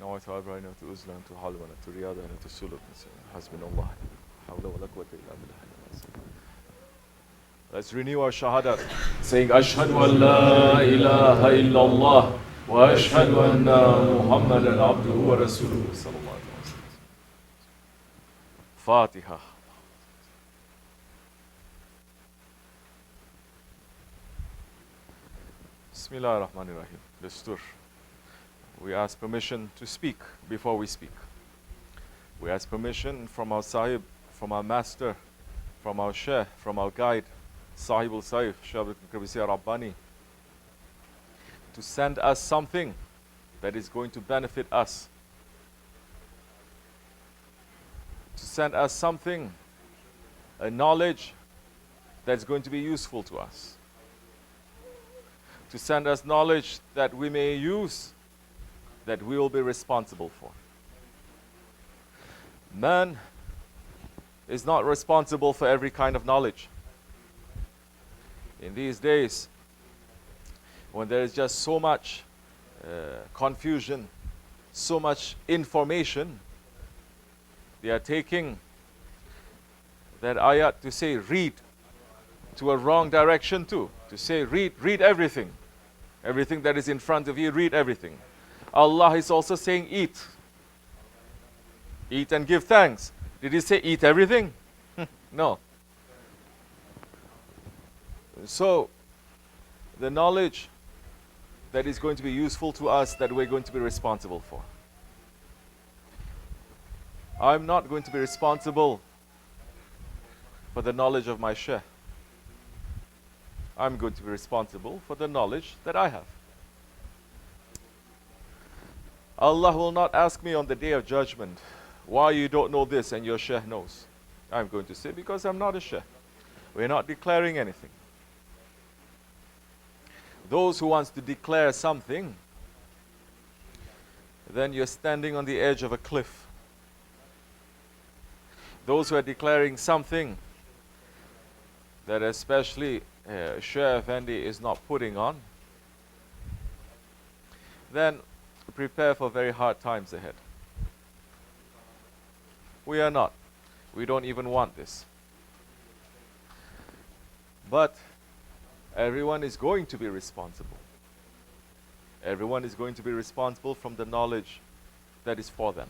نويت أبراهيم أزلا حلوة رياضة سلوك حسبنا الله حول ولا قوة إلا بالله. Let's renew our shahadat, saying Ashhadu an la ilaha illallah wa ashhadu anna Muhammadan abduhu wa rasuluhu sallallahu alayhi wa sallam. Fatiha. Bismillahir Rahmaanir Raheem. Dastur. We ask permission to speak before we speak. We ask permission from our Sahib, from our Master, from our Shaykh, from our guide, Sahibul Saif, Shaykh Kibrisi Rabbani, to send us something that is going to benefit us. To send us something, a knowledge that's going to be useful to us. To send us knowledge that we may use, that we will be responsible for. Man is not responsible for every kind of knowledge. In these days, when there is just so much confusion, so much information, they are taking that ayat to say read to a wrong direction too. To say read everything. Everything that is in front of you, read everything. Allah is also saying eat. Eat and give thanks. Did he say eat everything? No. So, the knowledge that is going to be useful to us, that we're going to be responsible for. I'm not going to be responsible for the knowledge of my Shaykh. I'm going to be responsible for the knowledge that I have. Allah will not ask me on the day of judgment, why you don't know this and your Shaykh knows. I'm going to say, because I'm not a Shaykh. We're not declaring anything. Those who wants to declare something, then you're standing on the edge of a cliff. Those who are declaring something that especially Shaykh Effendi is not putting on, then prepare for very hard times ahead. We are not. We don't even want this. But everyone is going to be responsible. Everyone is going to be responsible from the knowledge that is for them.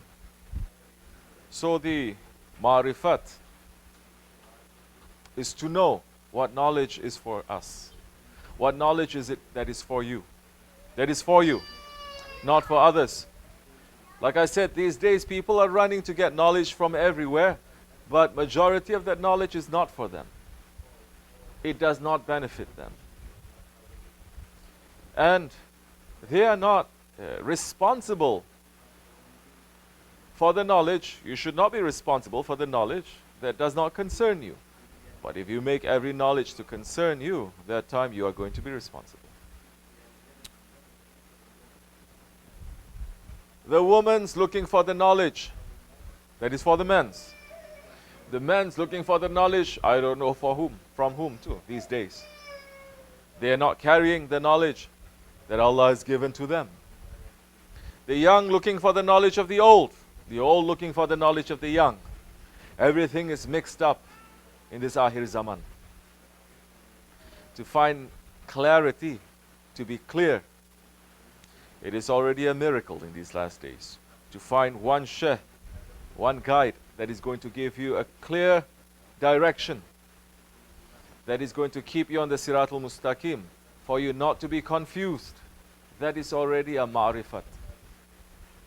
So the Marifat is to know what knowledge is for us. What knowledge is it that is for you? That is for you, not for others. Like I said, these days people are running to get knowledge from everywhere, but majority of that knowledge is not for them. It does not benefit them. And they are not responsible for the knowledge. You should not be responsible for the knowledge that does not concern you. But if you make every knowledge to concern you, that time you are going to be responsible. The woman's looking for the knowledge that is for the men's. The men's looking for the knowledge, I don't know for whom, from whom too, these days. They are not carrying the knowledge that Allah has given to them. The young looking for the knowledge of the old looking for the knowledge of the young. Everything is mixed up in this Akhir Zaman. To find clarity, to be clear, it is already a miracle in these last days. To find one Shaykh, one guide that is going to give you a clear direction, that is going to keep you on the Siratul Mustaqim, for you not to be confused. That is already a Marifat.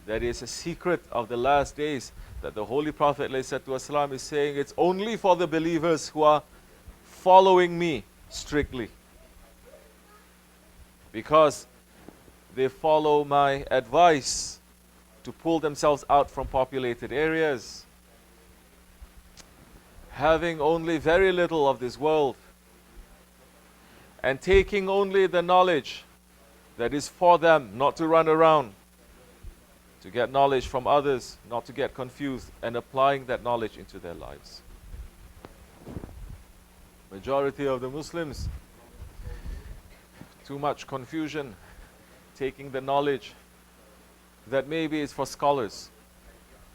That is a secret of the last days, that the Holy Prophet ﷺ is saying it's only for the believers who are following me strictly. Because they follow my advice to pull themselves out from populated areas, having only very little of this world, and taking only the knowledge that is for them, not to run around, to get knowledge from others, not to get confused, and applying that knowledge into their lives. Majority of the Muslims, too much confusion, taking the knowledge that maybe is for scholars,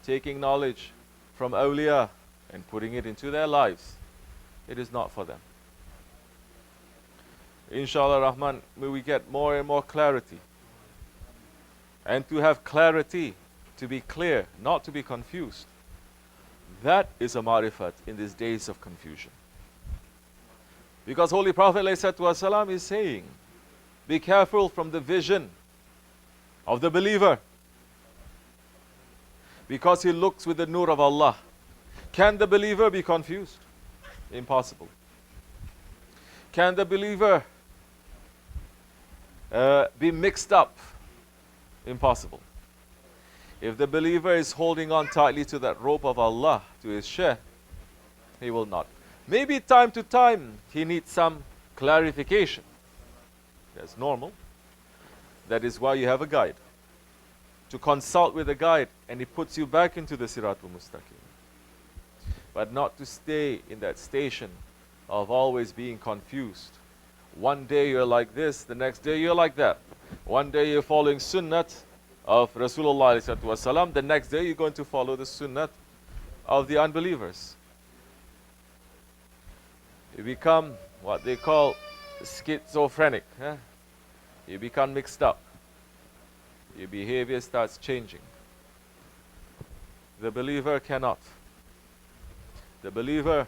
taking knowledge from awliya and putting it into their lives. It is not for them. Insha'Allah Rahman, may we get more and more clarity. And to have clarity, to be clear, not to be confused. That is a marifat in these days of confusion. Because Holy Prophet ﷺ is saying, be careful from the vision of the believer. Because he looks with the nur of Allah. Can the believer be confused? Impossible. Can the believer be mixed up? Impossible. If the believer is holding on tightly to that rope of Allah, to his Shaykh, he will not. Maybe time to time he needs some clarification. That's normal. That is why you have a guide. To consult with a guide, and he puts you back into the Siratul Mustaqim. But not to stay in that station of always being confused. One day you're like this, the next day you're like that. One day you're following sunnat of Rasulullah ﷺ, the next day you're going to follow the sunnat of the unbelievers. You become what they call schizophrenic. You become mixed up. Your behavior starts changing. The believer cannot. The believer,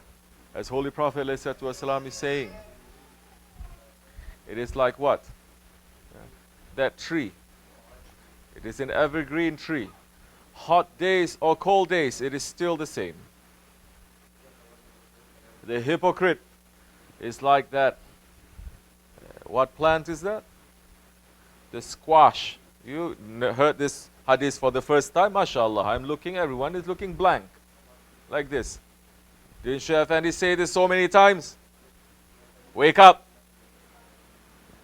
as Holy Prophet ﷺ is saying, it is like what? That tree. It is an evergreen tree. Hot days or cold days, it is still the same. The hypocrite is like that. What plant is that? The squash. You heard this hadith for the first time? MashaAllah. I'm looking, everyone is looking blank. Like this. Didn't Shaykh Effendi say this so many times? Wake up.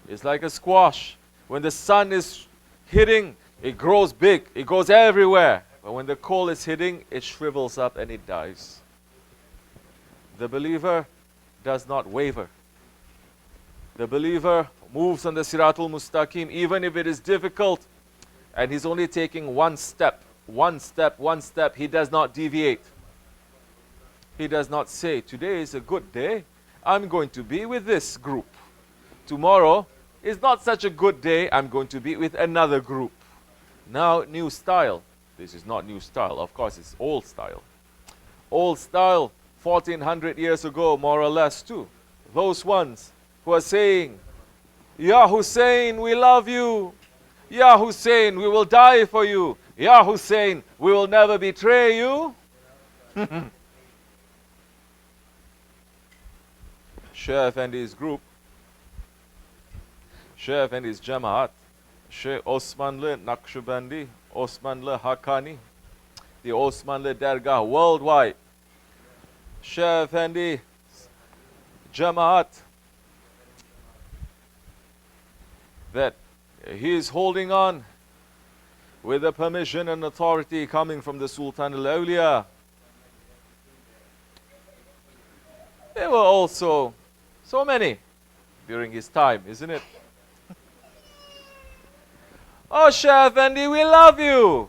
It's like a squash. When the sun is hitting, it grows big. It goes everywhere. But when the coal is hitting, it shrivels up and it dies. The believer does not waver. The believer moves on the Siratul Mustaqim, even if it is difficult, and he's only taking one step. One step, one step. He does not deviate. He does not say, today is a good day. I'm going to be with this group. Tomorrow is not such a good day. I'm going to be with another group. Now, new style. This is not new style. Of course, it's old style. Old style, 1400 years ago, more or less, too. Those ones who are saying, Ya Hussain, we love you. Ya Hussain, we will die for you. Ya Hussain, we will never betray you. Shaykh Effendi's group, Shaykh Effendi's Jamaat, Shaykh OSMANLI Naqshbandi, OSMANLI Haqqani, the OSMANLI Dergah worldwide, Shaykh Effendi Jamaat, that he is holding on with the permission and authority coming from the Sultan al-Awliya. There were also so many during his time, isn't it? Oh, Shaykh Effendi, we love you.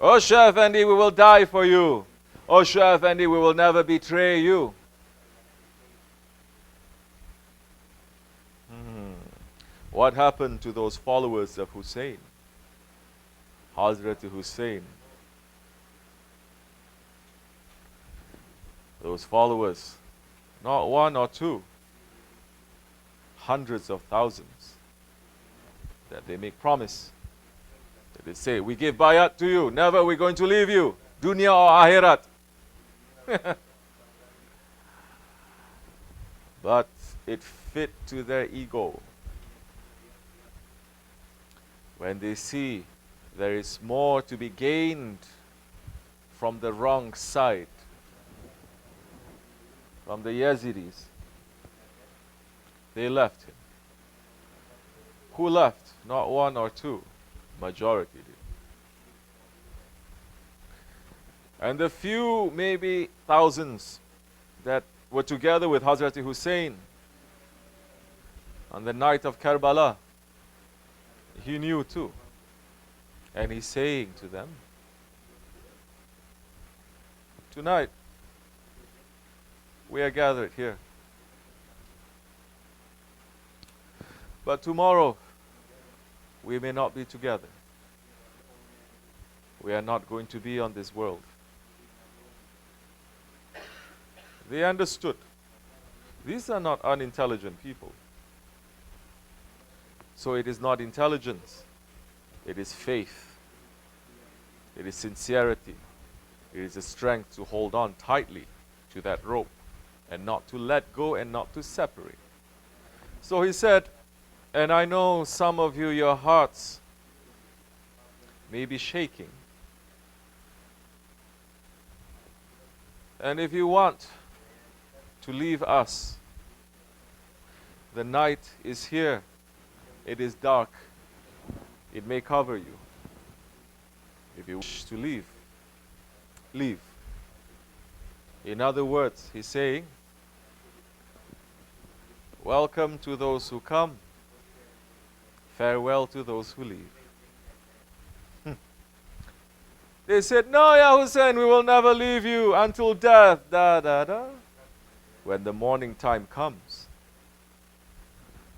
Oh, Shaykh Effendi, we will die for you. Oh, Shaykh Effendi, we will never betray you. What happened to those followers of Hussain? Hazrat Hussain. Those followers, not one or two, hundreds of thousands, that they make promise. That they say, we give bayat to you, never we're going to leave you, dunya or akhirat. But it fit to their ego. When they see there is more to be gained from the wrong side, from the Yazidis, they left him. Who left? Not one or two. Majority did. And the few, maybe thousands, that were together with Hazrat Hussain on the night of Karbala, he knew too. And he's saying to them, tonight, we are gathered here. But tomorrow, we may not be together. We are not going to be on this world. They understood. These are not unintelligent people. So it is not intelligence. It is faith. It is sincerity. It is the strength to hold on tightly to that rope and not to let go and not to separate. So he said, and I know some of you, your hearts may be shaking. And if you want to leave us, the night is here. It is dark. It may cover you. If you wish to leave, leave. In other words, he's saying, welcome to those who come. Farewell to those who leave. They said, no, Ya Hussain, we will never leave you until death. Da, da, da. When the morning time comes,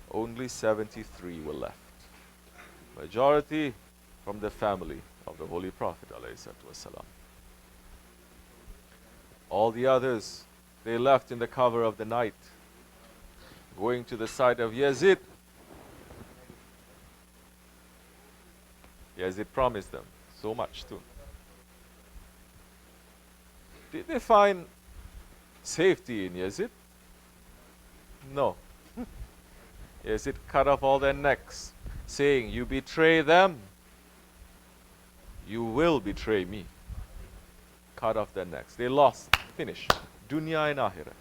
only 73 were left. Majority from the family of the Holy Prophet ﷺ. All the others, they left in the cover of the night, going to the side of Yazid. Yazid promised them so much too. Did they find safety in Yazid? No. Yazid cut off all their necks, saying, you betray them, you will betray me. Cut off their necks. They lost. Finish. Dunya and Akhirah.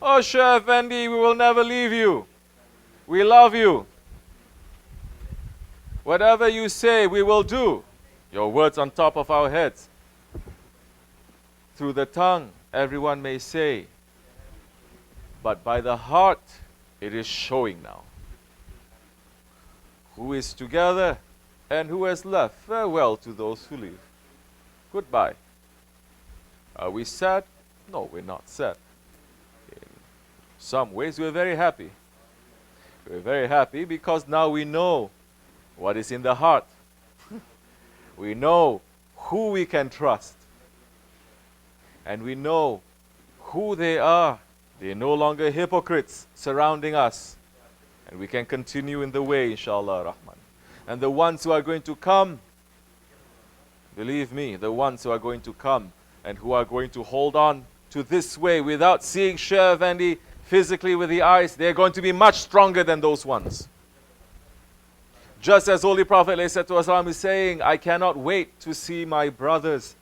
Oh, Shaykh Effendi, we will never leave you. We love you. Whatever you say, we will do. Your words on top of our heads. Through the tongue, everyone may say, but by the heart, it is showing now. Who is together and who has left? Farewell to those who leave. Goodbye. Are we sad? No, we're not sad. In some ways, we're very happy. We're very happy because now we know what is in the heart. We know who we can trust. And we know who they are. They're no longer hypocrites surrounding us. And we can continue in the way, Insha'Allah Rahman. And the ones who are going to come, believe me, the ones who are going to come and who are going to hold on to this way without seeing Shaykh Effendi physically with the eyes, they're going to be much stronger than those ones. Just as Holy Prophet ﷺ is saying, I cannot wait to see my brothers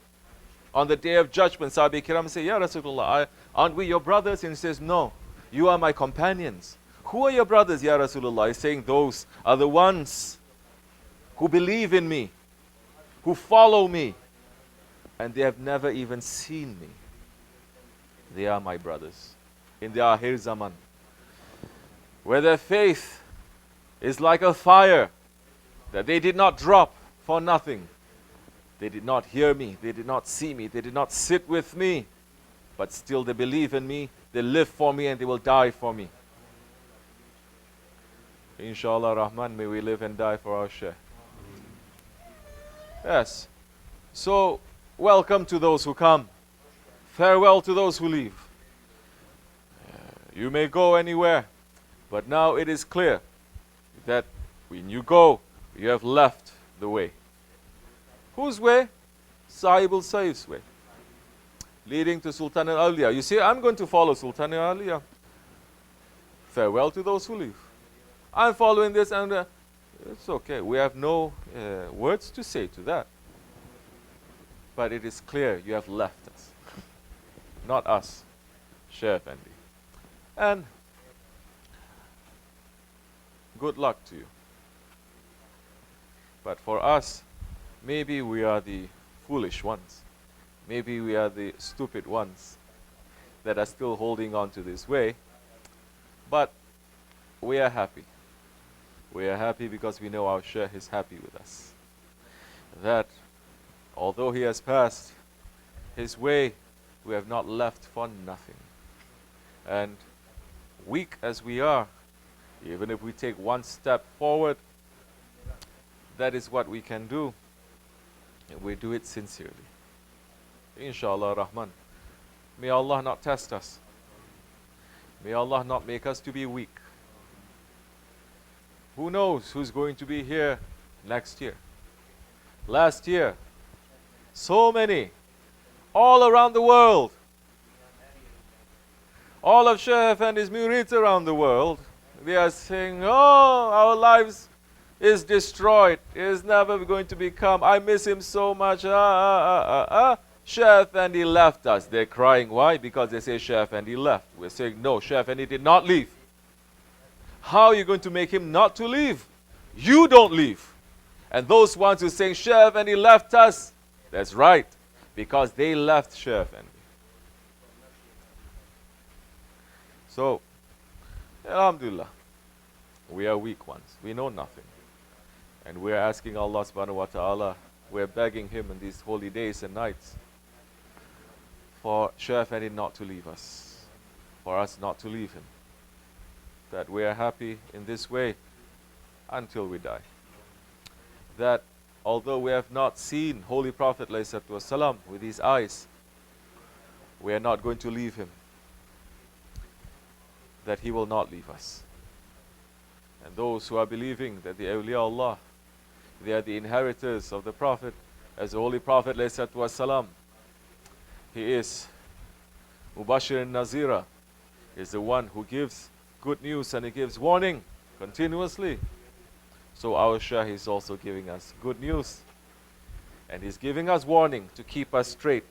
on the Day of Judgment. Sahabi Kiram say, Ya Rasulullah, aren't we your brothers? And he says, no, you are my companions. Who are your brothers, Ya Rasulullah? He's saying, those are the ones who believe in me, who follow me, and they have never even seen me. They are my brothers in the Akhir Zaman, where their faith is like a fire that they did not drop for nothing. They did not hear me, they did not see me, they did not sit with me, but still they believe in me, they live for me, and they will die for me. Insha'Allah Rahman, may we live and die for our Shaykh. Yes. So, welcome to those who come. Farewell to those who leave. You may go anywhere, but now it is clear that when you go, you have left the way. Whose way? Sahib al-Saif's way. Leading to Sultan al-Awliya. You see, I'm going to follow Sultan al-Awliya. Farewell to those who leave. I'm following this, and it's okay. We have no words to say to that. But it is clear you have left us. Not us, Shaykh Effendi. And good luck to you. But for us, maybe we are the foolish ones. Maybe we are the stupid ones that are still holding on to this way. But we are happy. We are happy because we know our Shaykh is happy with us. that although he has passed his way, we have not left for nothing. And weak as we are, even if we take one step forward, that is what we can do. And we do it sincerely. Insha'Allah Rahman. May Allah not test us. May Allah not make us to be weak. Who knows who's going to be here next year? Last year, so many, all around the world. All of Shaykh and his murids around the world, they are saying, oh, our lives is destroyed. It is never going to become. I miss him so much. Shaykh and he left us. They're crying. Why? Because they say Shaykh and he left. We're saying, no, Shaykh and he did not leave. How are you going to make him not to leave? You don't leave. And those ones who say Shaykh and he left us, that's right, because they left Shaykh and so, alhamdulillah, we are weak ones. We know nothing. And we are asking Allah subhanahu wa ta'ala, we are begging Him in these holy days and nights for Shaykh Effendi not to leave us, for us not to leave him. That we are happy in this way until we die. That although we have not seen Holy Prophet ﷺ with his eyes, we are not going to leave him. That he will not leave us. And those who are believing that the awliya Allah, they are the inheritors of the Prophet, as the Holy Prophet ﷺ, he is Mubashir and Nazira, is the one who gives good news and he gives warning continuously. So our Shaykh is also giving us good news. And he's giving us warning to keep us straight.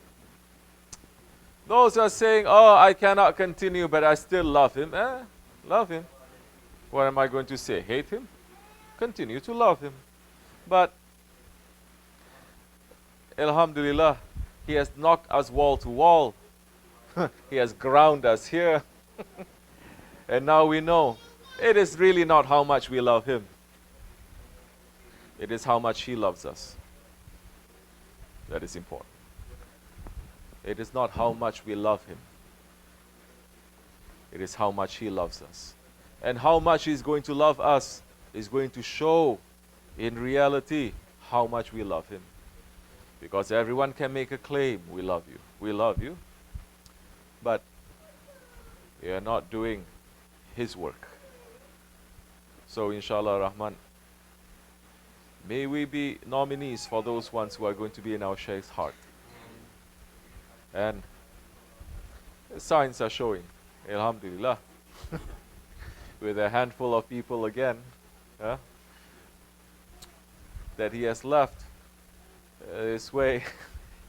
Those who are saying, oh, I cannot continue, but I still love him. Love him. What am I going to say? Hate him? Continue to love him. But, alhamdulillah, he has knocked us wall to wall. He has ground us here. And now we know it is really not how much we love him. It is how much he loves us. That is important. It is not how much we love him. It is how much he loves us. And how much he's going to love us is going to show in reality how much we love him. Because everyone can make a claim, we love you. We love you. But we are not doing his work. So Insha'Allah Rahman, may we be nominees for those ones who are going to be in our Shaykh's heart. And the signs are showing, alhamdulillah, with a handful of people again, that he has left this way.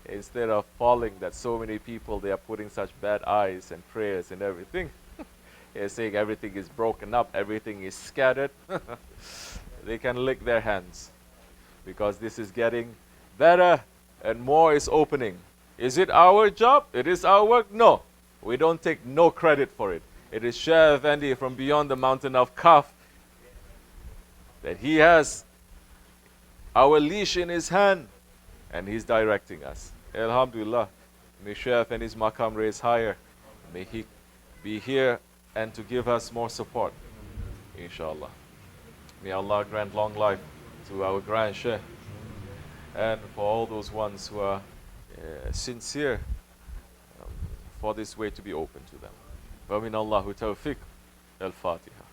Instead of falling, that so many people, they are putting such bad eyes and prayers and everything. They're saying everything is broken up, everything is scattered. They can lick their hands, because this is getting better and more is opening. Is it our job? It is our work? No. We don't take no credit for it. It is Shaykh Effendi from beyond the mountain of Kaf, that he has our leash in his hand and he's directing us. Alhamdulillah. May Shaykh Effendi's maqam raise higher. May he be here and to give us more support. Insha'Allah. May Allah grant long life to our grand Shaykh. And for all those ones who are sincere, for this way to be open to them. Wa min Allahu tawfiq. Al-Fatiha.